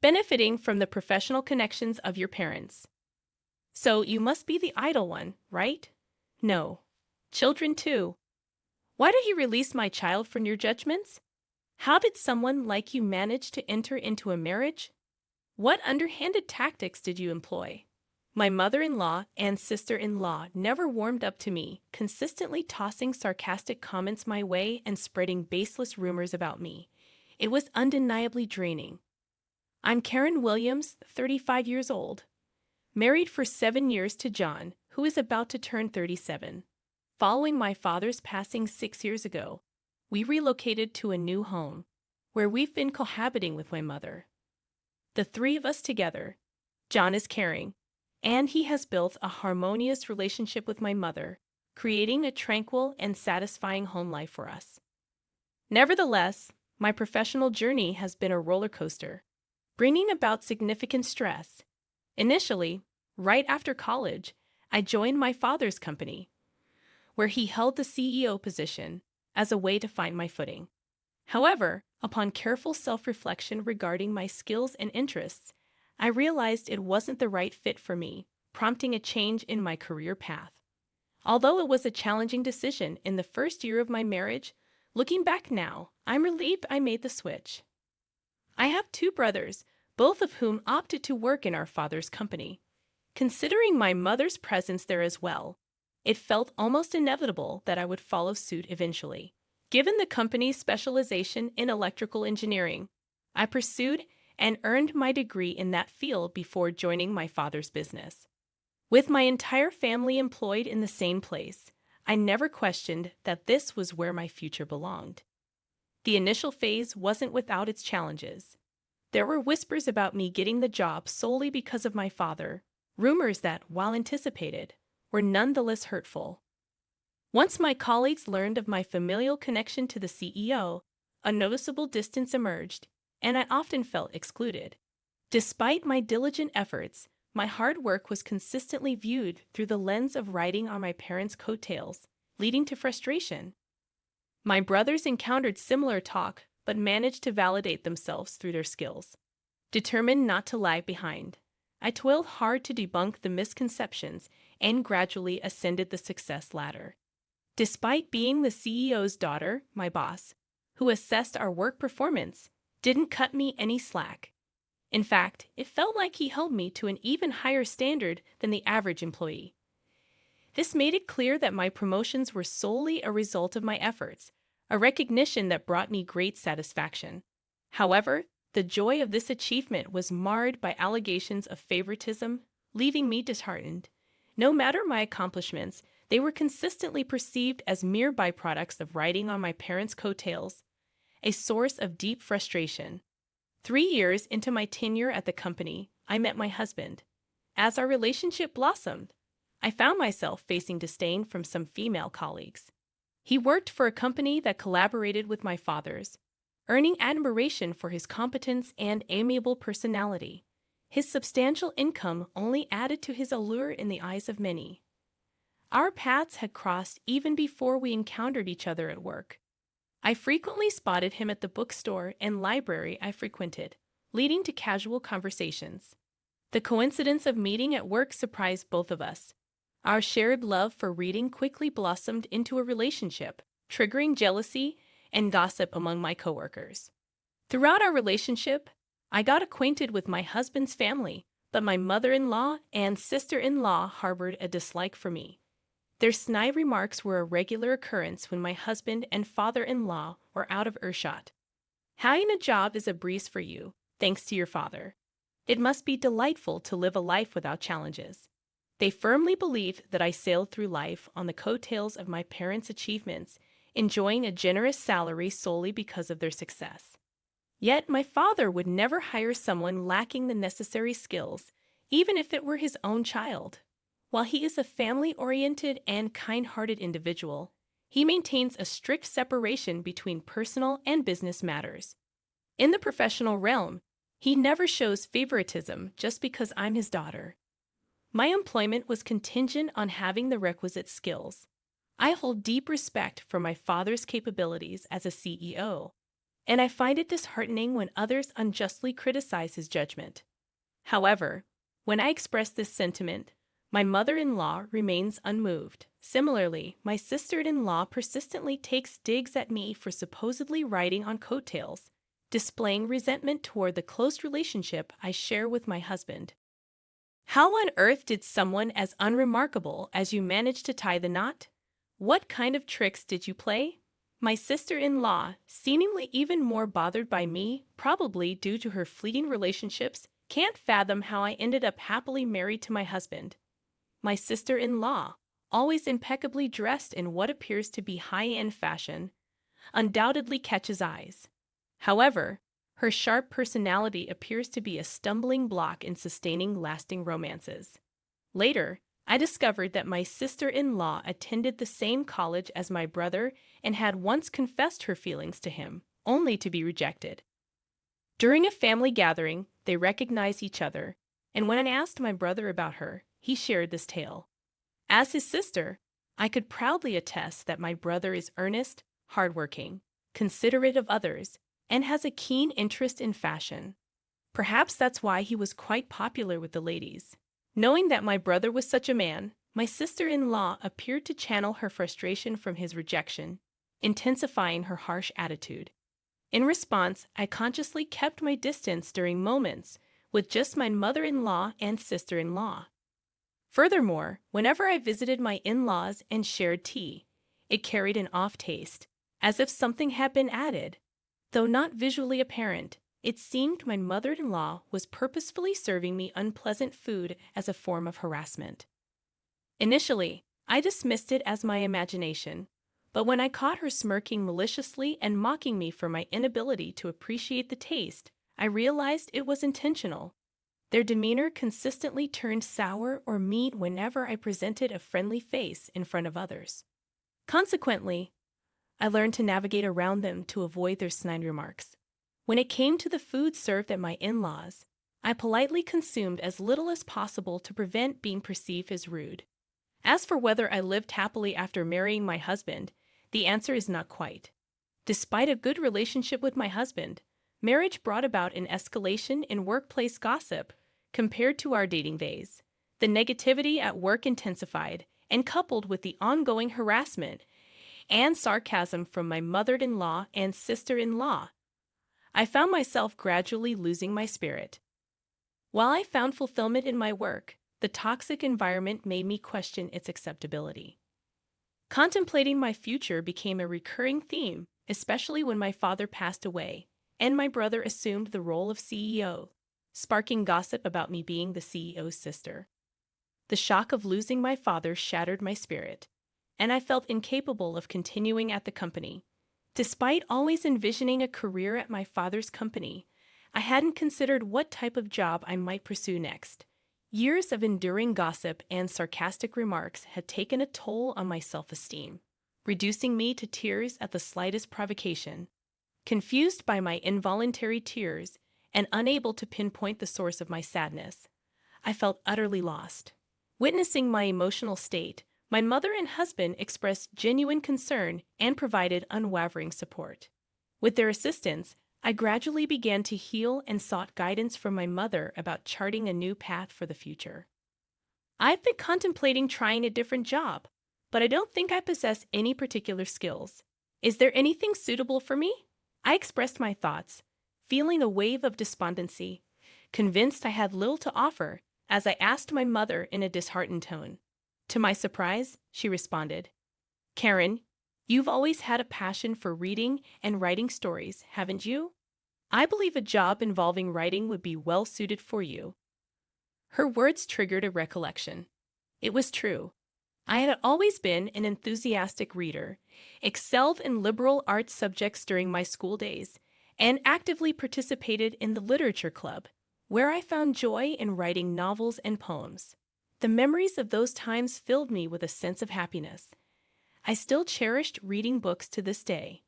benefiting from the professional connections of your parents. So you must be the idle one, right? No. Children too. Why did he release my child from your judgments? How did someone like you manage to enter into a marriage? What underhanded tactics did you employ? My mother-in-law and sister-in-law never warmed up to me, consistently tossing sarcastic comments my way and spreading baseless rumors about me. It was undeniably draining. I'm Karen Williams, 35 years old, married for 7 years to John, who is about to turn 37. Following my father's passing 6 years ago, we relocated to a new home, where we've been cohabiting with my mother. The three of us together. John is caring, and he has built a harmonious relationship with my mother, creating a tranquil and satisfying home life for us. Nevertheless, my professional journey has been a roller coaster, bringing about significant stress. Initially, right after college, I joined my father's company, where he held the CEO position, as a way to find my footing. However, upon careful self-reflection regarding my skills and interests, I realized it wasn't the right fit for me, prompting a change in my career path. Although it was a challenging decision in the first year of my marriage, looking back now, I'm relieved I made the switch. I have two brothers, both of whom opted to work in our father's company. Considering my mother's presence there as well, it felt almost inevitable that I would follow suit eventually. Given the company's specialization in electrical engineering, I pursued and earned my degree in that field before joining my father's business. With my entire family employed in the same place, I never questioned that this was where my future belonged. The initial phase wasn't without its challenges. There were whispers about me getting the job solely because of my father, rumors that, while anticipated, were nonetheless hurtful. Once my colleagues learned of my familial connection to the CEO, a noticeable distance emerged, and I often felt excluded. Despite my diligent efforts, my hard work was consistently viewed through the lens of riding on my parents' coattails, leading to frustration. My brothers encountered similar talk, but managed to validate themselves through their skills. Determined not to lag behind, I toiled hard to debunk the misconceptions and gradually ascended the success ladder. Despite being the CEO's daughter, my boss, who assessed our work performance, didn't cut me any slack. In fact, it felt like he held me to an even higher standard than the average employee. This made it clear that my promotions were solely a result of my efforts, a recognition that brought me great satisfaction. However, the joy of this achievement was marred by allegations of favoritism, leaving me disheartened. No matter my accomplishments, they were consistently perceived as mere byproducts of riding on my parents' coattails, a source of deep frustration. 3 years into my tenure at the company, I met my husband. As our relationship blossomed, I found myself facing disdain from some female colleagues. He worked for a company that collaborated with my father's, earning admiration for his competence and amiable personality. His substantial income only added to his allure in the eyes of many. Our paths had crossed even before we encountered each other at work. I frequently spotted him at the bookstore and library I frequented, leading to casual conversations. The coincidence of meeting at work surprised both of us. Our shared love for reading quickly blossomed into a relationship, triggering jealousy and gossip among my coworkers. Throughout our relationship, I got acquainted with my husband's family, but my mother-in-law and sister-in-law harbored a dislike for me. Their snide remarks were a regular occurrence when my husband and father-in-law were out of earshot. Having a job is a breeze for you, thanks to your father. It must be delightful to live a life without challenges. They firmly believed that I sailed through life on the coattails of my parents' achievements, enjoying a generous salary solely because of their success. Yet my father would never hire someone lacking the necessary skills, even if it were his own child. While he is a family-oriented and kind-hearted individual, he maintains a strict separation between personal and business matters. In the professional realm, he never shows favoritism just because I'm his daughter. My employment was contingent on having the requisite skills. I hold deep respect for my father's capabilities as a CEO. and I find it disheartening when others unjustly criticize his judgment. However, when I express this sentiment, my mother-in-law remains unmoved. Similarly, my sister-in-law persistently takes digs at me for supposedly riding on coattails, displaying resentment toward the close relationship I share with my husband. How on earth did someone as unremarkable as you manage to tie the knot? What kind of tricks did you play? My sister-in-law, seemingly even more bothered by me, probably due to her fleeting relationships, can't fathom how I ended up happily married to my husband. My sister-in-law, always impeccably dressed in what appears to be high-end fashion, undoubtedly catches eyes. However, her sharp personality appears to be a stumbling block in sustaining lasting romances. Later, I discovered that my sister-in-law attended the same college as my brother and had once confessed her feelings to him, only to be rejected. During a family gathering, they recognized each other, and when I asked my brother about her, he shared this tale. As his sister, I could proudly attest that my brother is earnest, hardworking, considerate of others, and has a keen interest in fashion. Perhaps that's why he was quite popular with the ladies. Knowing that my brother was such a man, my sister-in-law appeared to channel her frustration from his rejection, intensifying her harsh attitude. In response, I consciously kept my distance during moments with just my mother-in-law and sister-in-law. Furthermore, whenever I visited my in-laws and shared tea, it carried an off taste, as if something had been added. Though not visually apparent, it seemed my mother-in-law was purposefully serving me unpleasant food as a form of harassment. Initially, I dismissed it as my imagination, but when I caught her smirking maliciously and mocking me for my inability to appreciate the taste, I realized it was intentional. Their demeanor consistently turned sour or mean whenever I presented a friendly face in front of others. Consequently, I learned to navigate around them to avoid their snide remarks. When it came to the food served at my in-laws, I politely consumed as little as possible to prevent being perceived as rude. As for whether I lived happily after marrying my husband, the answer is not quite. Despite a good relationship with my husband, marriage brought about an escalation in workplace gossip compared to our dating days. The negativity at work intensified, and coupled with the ongoing harassment and sarcasm from my mother-in-law and sister-in-law, I found myself gradually losing my spirit. While I found fulfillment in my work, the toxic environment made me question its acceptability. Contemplating my future became a recurring theme, especially when my father passed away and my brother assumed the role of CEO, sparking gossip about me being the CEO's sister. The shock of losing my father shattered my spirit, and I felt incapable of continuing at the company. Despite always envisioning a career at my father's company, I hadn't considered what type of job I might pursue next. Years of enduring gossip and sarcastic remarks had taken a toll on my self-esteem, reducing me to tears at the slightest provocation. Confused by my involuntary tears and unable to pinpoint the source of my sadness, I felt utterly lost. Witnessing my emotional state, my mother and husband expressed genuine concern and provided unwavering support. With their assistance, I gradually began to heal and sought guidance from my mother about charting a new path for the future. I've been contemplating trying a different job, but I don't think I possess any particular skills. Is there anything suitable for me? I expressed my thoughts, feeling a wave of despondency, convinced I had little to offer, as I asked my mother in a disheartened tone. To my surprise, she responded, "Karen, you've always had a passion for reading and writing stories, haven't you? I believe a job involving writing would be well suited for you." Her words triggered a recollection. It was true. I had always been an enthusiastic reader, excelled in liberal arts subjects during my school days, and actively participated in the literature club, where I found joy in writing novels and poems. The memories of those times filled me with a sense of happiness. I still cherished reading books to this day.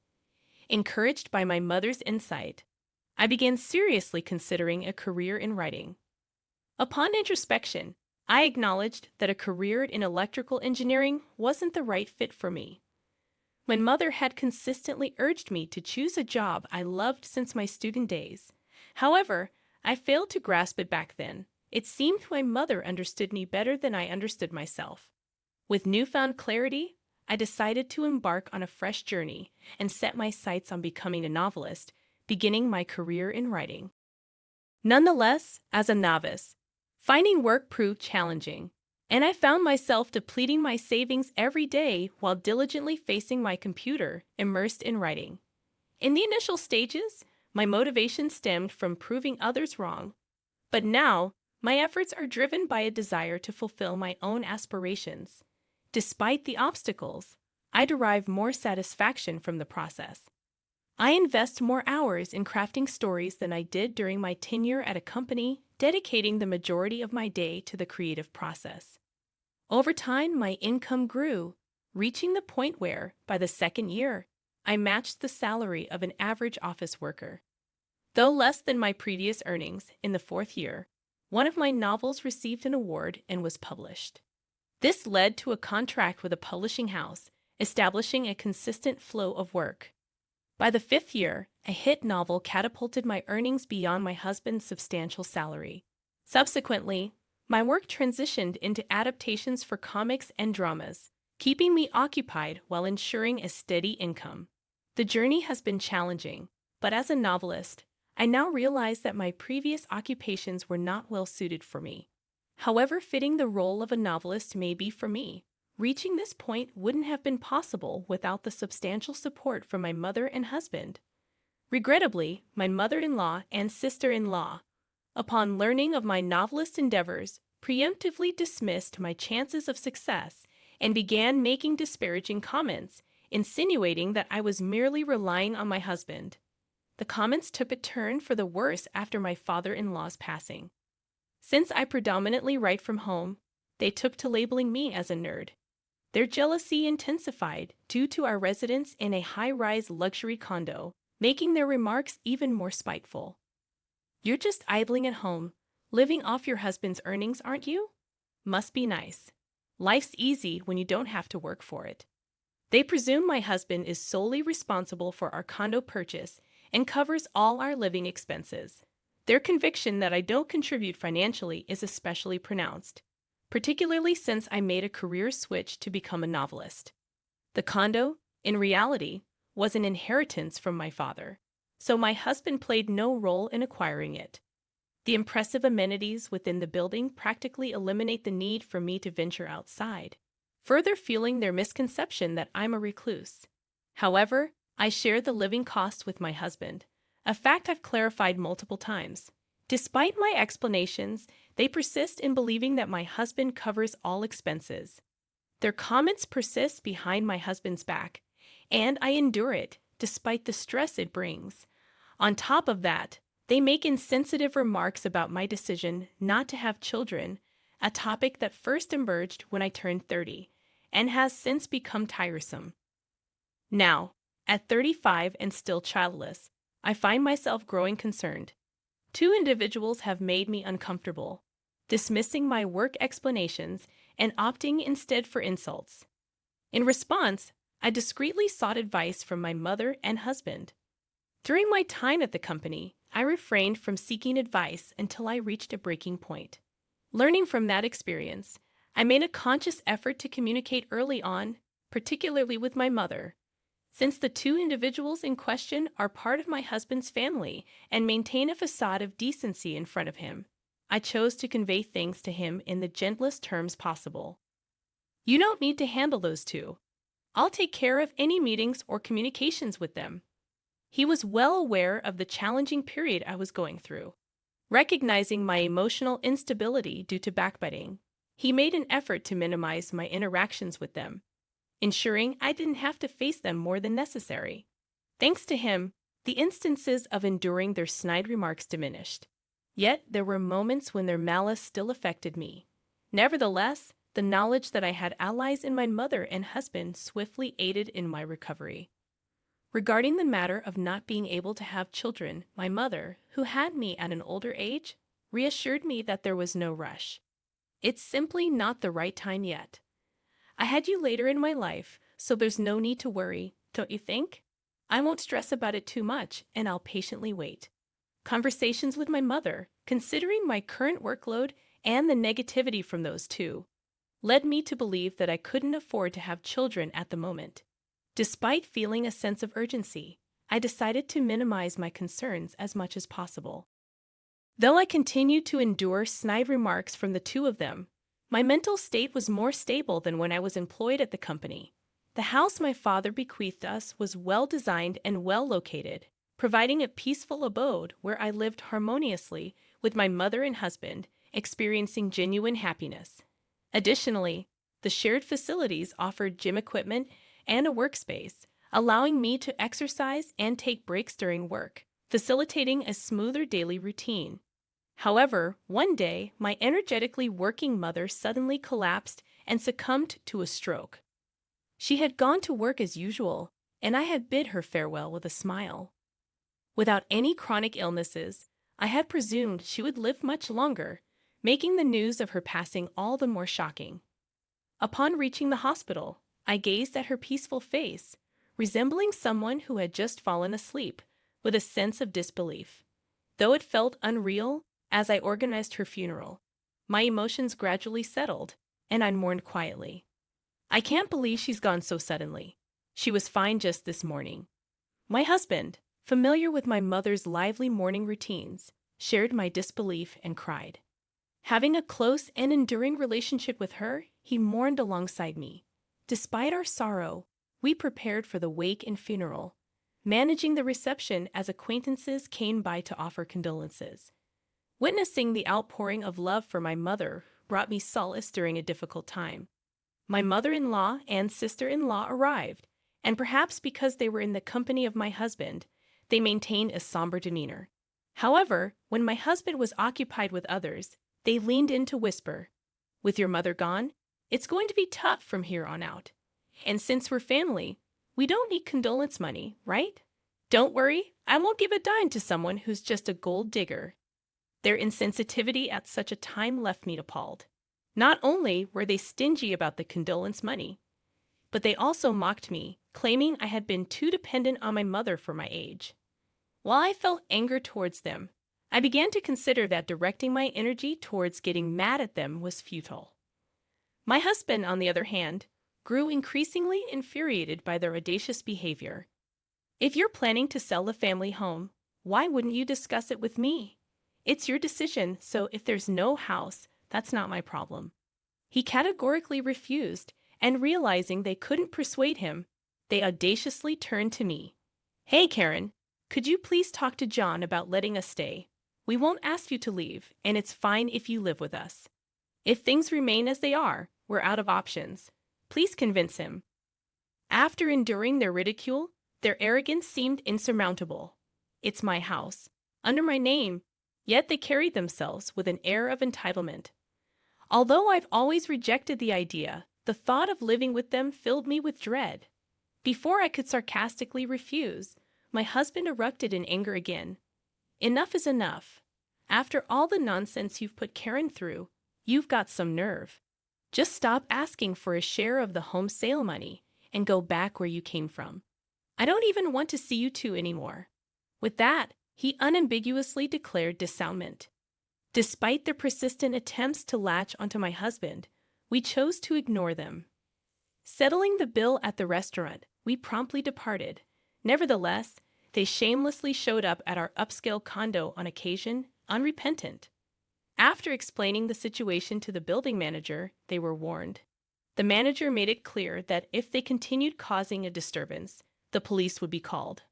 Encouraged by my mother's insight, I began seriously considering a career in writing. Upon introspection, I acknowledged that a career in electrical engineering wasn't the right fit for me. My mother had consistently urged me to choose a job I loved since my student days. However, I failed to grasp it back then. It seemed my mother understood me better than I understood myself. With newfound clarity, I decided to embark on a fresh journey and set my sights on becoming a novelist, beginning my career in writing. Nonetheless, as a novice, finding work proved challenging, and I found myself depleting my savings every day while diligently facing my computer, immersed in writing. In the initial stages, my motivation stemmed from proving others wrong, but now my efforts are driven by a desire to fulfill my own aspirations. Despite the obstacles, I derive more satisfaction from the process. I invest more hours in crafting stories than I did during my tenure at a company, dedicating the majority of my day to the creative process. Over time, my income grew, reaching the point where, by the second year, I matched the salary of an average office worker. Though less than my previous earnings in the fourth year, one of my novels received an award and was published. This led to a contract with a publishing house, establishing a consistent flow of work. By the fifth year, a hit novel catapulted my earnings beyond my husband's substantial salary. Subsequently, my work transitioned into adaptations for comics and dramas, keeping me occupied while ensuring a steady income. The journey has been challenging, but as a novelist, I now realize that my previous occupations were not well suited for me. However fitting the role of a novelist may be for me, reaching this point wouldn't have been possible without the substantial support from my mother and husband. Regrettably, my mother-in-law and sister-in-law, upon learning of my novelist endeavors, preemptively dismissed my chances of success and began making disparaging comments, insinuating that I was merely relying on my husband. The comments took a turn for the worse after my father-in-law's passing. Since I predominantly write from home, they took to labeling me as a nerd. Their jealousy intensified due to our residence in a high-rise luxury condo, making their remarks even more spiteful. "You're just idling at home, living off your husband's earnings, aren't you? Must be nice. Life's easy when you don't have to work for it." They presume my husband is solely responsible for our condo purchase and covers all our living expenses. Their conviction that I don't contribute financially is especially pronounced, particularly since I made a career switch to become a novelist. The condo, in reality, was an inheritance from my father, so my husband played no role in acquiring it. The impressive amenities within the building practically eliminate the need for me to venture outside, further fueling their misconception that I'm a recluse. However, I share the living costs with my husband, a fact I've clarified multiple times. Despite my explanations, they persist in believing that my husband covers all expenses. Their comments persist behind my husband's back, and I endure it, despite the stress it brings. On top of that, they make insensitive remarks about my decision not to have children, a topic that first emerged when I turned 30, and has since become tiresome. Now, at 35 and still childless, I find myself growing concerned. Two individuals have made me uncomfortable, dismissing my work explanations and opting instead for insults. In response, I discreetly sought advice from my mother and husband. During my time at the company, I refrained from seeking advice until I reached a breaking point. Learning from that experience, I made a conscious effort to communicate early on, particularly with my mother. Since the two individuals in question are part of my husband's family and maintain a facade of decency in front of him, I chose to convey things to him in the gentlest terms possible. "You don't need to handle those two. I'll take care of any meetings or communications with them." He was well aware of the challenging period I was going through. Recognizing my emotional instability due to backbiting, he made an effort to minimize my interactions with them, ensuring I didn't have to face them more than necessary. Thanks to him, the instances of enduring their snide remarks diminished. Yet there were moments when their malice still affected me. Nevertheless, the knowledge that I had allies in my mother and husband swiftly aided in my recovery. Regarding the matter of not being able to have children, my mother, who had me at an older age, reassured me that there was no rush. "It's simply not the right time yet. I had you later in my life, so there's no need to worry, don't you think? I won't stress about it too much, and I'll patiently wait. Conversations with my mother, considering my current workload and the negativity from those two, led me to believe that I couldn't afford to have children at the moment. Despite feeling a sense of urgency, I decided to minimize my concerns as much as possible. Though I continued to endure snide remarks from the two of them, my mental state was more stable than when I was employed at the company. The house my father bequeathed us was well designed and well located, providing a peaceful abode where I lived harmoniously with my mother and husband, experiencing genuine happiness. Additionally, the shared facilities offered gym equipment and a workspace, allowing me to exercise and take breaks during work, facilitating a smoother daily routine. However, one day, my energetically working mother suddenly collapsed and succumbed to a stroke. She had gone to work as usual, and I had bid her farewell with a smile. Without any chronic illnesses, I had presumed she would live much longer, making the news of her passing all the more shocking. Upon reaching the hospital, I gazed at her peaceful face, resembling someone who had just fallen asleep, with a sense of disbelief. Though it felt unreal as I organized her funeral, my emotions gradually settled, and I mourned quietly. I can't believe she's gone so suddenly. She was fine just this morning. My husband, familiar with my mother's lively morning routines, shared my disbelief and cried. Having a close and enduring relationship with her, he mourned alongside me. Despite our sorrow, we prepared for the wake and funeral, managing the reception as acquaintances came by to offer condolences. Witnessing the outpouring of love for my mother brought me solace during a difficult time. My mother-in-law and sister-in-law arrived, and perhaps because they were in the company of my husband, they maintained a somber demeanor. However, when my husband was occupied with others, they leaned in to whisper, "With your mother gone, it's going to be tough from here on out. And since we're family, we don't need condolence money, right? Don't worry, I won't give a dime to someone who's just a gold digger." Their insensitivity at such a time left me appalled. Not only were they stingy about the condolence money, but they also mocked me, claiming I had been too dependent on my mother for my age. While I felt anger towards them, I began to consider that directing my energy towards getting mad at them was futile. My husband, on the other hand, grew increasingly infuriated by their audacious behavior. "If you're planning to sell the family home, why wouldn't you discuss it with me? It's your decision, so if there's no house, that's not my problem." He categorically refused, and realizing they couldn't persuade him, they audaciously turned to me. "Hey, Karen, could you please talk to John about letting us stay? We won't ask you to leave, and it's fine if you live with us. If things remain as they are, we're out of options. Please convince him." After enduring their ridicule, their arrogance seemed insurmountable. It's my house, under my name, yet they carried themselves with an air of entitlement. Although I've always rejected the idea, the thought of living with them filled me with dread. Before I could sarcastically refuse, my husband erupted in anger again. "Enough is enough. After all the nonsense you've put Karen through, you've got some nerve. Just stop asking for a share of the home sale money and go back where you came from. I don't even want to see you two anymore." With that, he unambiguously declared dissownment. Despite their persistent attempts to latch onto my husband, we chose to ignore them. Settling the bill at the restaurant, we promptly departed. Nevertheless, they shamelessly showed up at our upscale condo on occasion, unrepentant. After explaining the situation to the building manager, they were warned. The manager made it clear that if they continued causing a disturbance, the police would be called.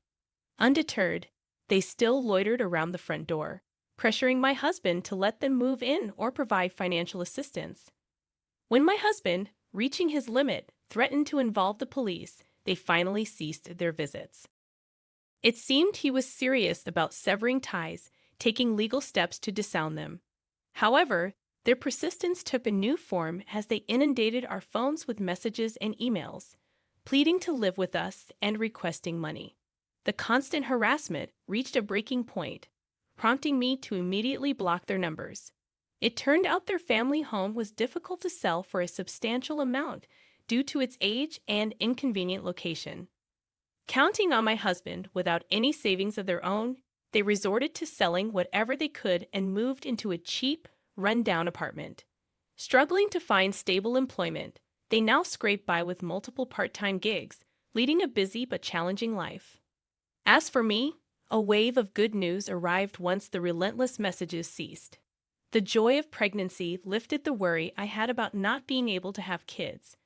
Undeterred, they still loitered around the front door, pressuring my husband to let them move in or provide financial assistance. When my husband, reaching his limit, threatened to involve the police, they finally ceased their visits. It seemed he was serious about severing ties, taking legal steps to disown them. However, their persistence took a new form as they inundated our phones with messages and emails, pleading to live with us and requesting money. The constant harassment reached a breaking point, prompting me to immediately block their numbers. It turned out their family home was difficult to sell for a substantial amount due to its age and inconvenient location. Counting on my husband without any savings of their own, they resorted to selling whatever they could and moved into a cheap, run-down apartment. Struggling to find stable employment, they now scrape by with multiple part-time gigs, leading a busy but challenging life. As for me, a wave of good news arrived once the relentless messages ceased. The joy of pregnancy lifted the worry I had about not being able to have kids.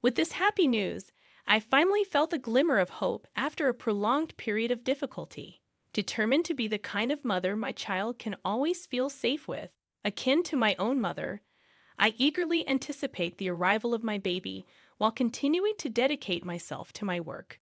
With this happy news, I finally felt a glimmer of hope after a prolonged period of difficulty. Determined to be the kind of mother my child can always feel safe with, akin to my own mother, I eagerly anticipate the arrival of my baby while continuing to dedicate myself to my work.